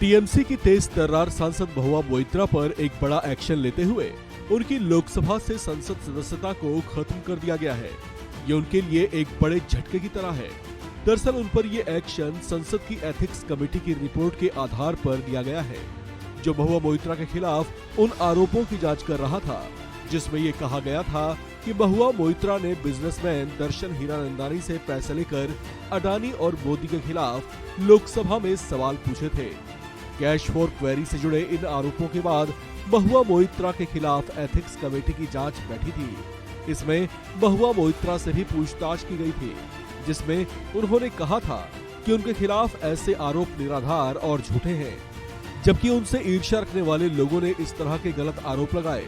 TMC की तेज तर्रार सांसद महुआ मोइत्रा पर एक बड़ा एक्शन लेते हुए उनकी लोकसभा से संसद सदस्यता को खत्म कर दिया गया है। ये उनके लिए एक बड़े झटके की तरह है। दरअसल उन पर ये एक्शन संसद की एथिक्स कमेटी की रिपोर्ट के आधार पर लिया गया है, जो महुआ मोइत्रा के खिलाफ उन आरोपों की जांच कर रहा था, जिसमें ये कहा गया था कि महुआ मोइत्रा ने बिजनेसमैन दर्शन हीरानंदानी से पैसे लेकर अडानी और मोदी के खिलाफ लोकसभा में सवाल पूछे थे। कैश फॉर क्वेरी से जुड़े इन आरोपों के बाद महुआ मोइत्रा के खिलाफ एथिक्स कमेटी की जांच बैठी थी। इसमें महुआ मोइत्रा से भी पूछताछ की गई थी, जिसमें उन्होंने कहा था कि उनके खिलाफ ऐसे आरोप निराधार और झूठे हैं, जबकि उनसे ईर्ष्या रखने वाले लोगों ने इस तरह के गलत आरोप लगाए।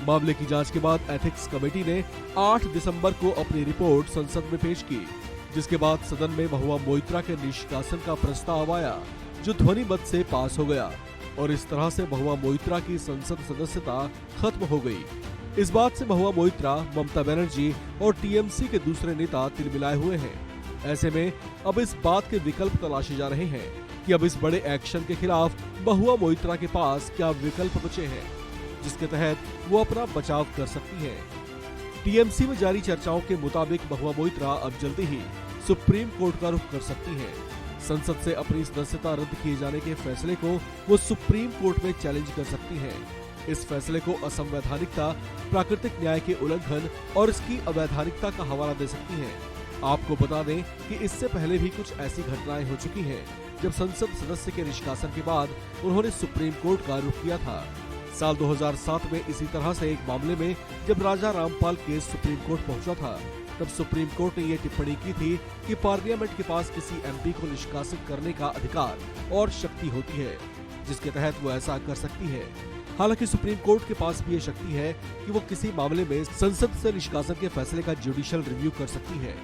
मामले की जांच के बाद एथिक्स कमेटी ने 8 दिसंबर को अपनी रिपोर्ट संसद में पेश की, जिसके बाद सदन में महुआ मोइत्रा के निष्कासन का प्रस्ताव आया, जो ध्वनि मत से पास हो गया और इस तरह से महुआ मोइत्रा की संसद सदस्यता खत्म हो गई। इस बात से महुआ मोइत्रा, ममता बनर्जी और टीएमसी के दूसरे नेता तिलमिलाए हुए हैं। ऐसे में अब इस बात के विकल्प तलाशे जा रहे हैं कि अब इस बड़े एक्शन के खिलाफ महुआ मोइत्रा के पास क्या विकल्प बचे हैं, जिसके तहत वो अपना बचाव कर सकती है। टीएमसी में जारी चर्चाओं के मुताबिक महुआ मोइत्रा अब जल्दी ही सुप्रीम कोर्ट का रुख कर सकती है। संसद से अपनी सदस्यता रद्द किए जाने के फैसले को वो सुप्रीम कोर्ट में चैलेंज कर सकती हैं। इस फैसले को असंवैधानिकता, प्राकृतिक न्याय के उल्लंघन और इसकी अवैधानिकता का हवाला दे सकती हैं। आपको बता दें कि इससे पहले भी कुछ ऐसी घटनाएं हो चुकी हैं, जब संसद सदस्य के निष्कासन के बाद उन्होंने सुप्रीम कोर्ट का रुख किया था। साल 2007 में इसी तरह से एक मामले में जब राजा रामपाल केस सुप्रीम कोर्ट पहुंचा था, तब सुप्रीम कोर्ट ने ये टिप्पणी की थी कि पार्लियामेंट के पास किसी एमपी को निष्कासित करने का अधिकार और शक्ति होती है, जिसके तहत वो ऐसा कर सकती है। हालांकि सुप्रीम कोर्ट के पास भी ये शक्ति है कि वो किसी मामले में संसद से निष्कासन के फैसले का जुडिशियल रिव्यू कर सकती है।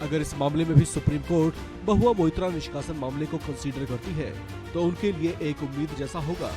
अगर इस मामले में भी सुप्रीम कोर्ट महुआ मोइत्रा निष्कासन मामले को कंसीडर करती है, तो उनके लिए एक उम्मीद जैसा होगा।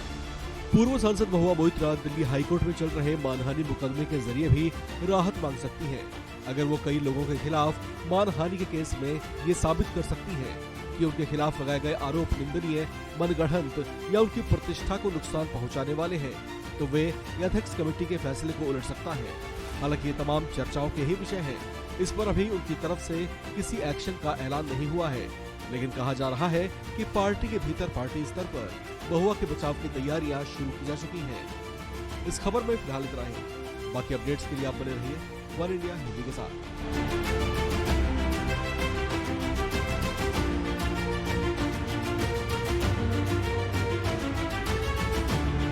पूर्व सांसद महुआ मोइत्रा दिल्ली हाईकोर्ट में चल रहे मानहानि मुकदमे के जरिए भी राहत मांग सकती हैं। अगर वो कई लोगों के खिलाफ मानहानि के केस में ये साबित कर सकती हैं कि उनके खिलाफ लगाए गए आरोप निंदनीय, मनगढ़ंत या उनकी प्रतिष्ठा को नुकसान पहुंचाने वाले हैं, तो वे एथिक्स कमेटी के फैसले को उलट सकता है। हालांकि ये तमाम चर्चाओं के ही विषय हैं। इस पर अभी उनकी तरफ से किसी एक्शन का ऐलान नहीं हुआ है, लेकिन कहा जा रहा है कि पार्टी के भीतर पार्टी स्तर पर महुआ के बचाव की तैयारियां शुरू की जा चुकी हैं। इस खबर में फिलहाल इतना ही। बाकी अपडेट्स के लिए आप बने रहिए वन इंडिया हिंदी के साथ।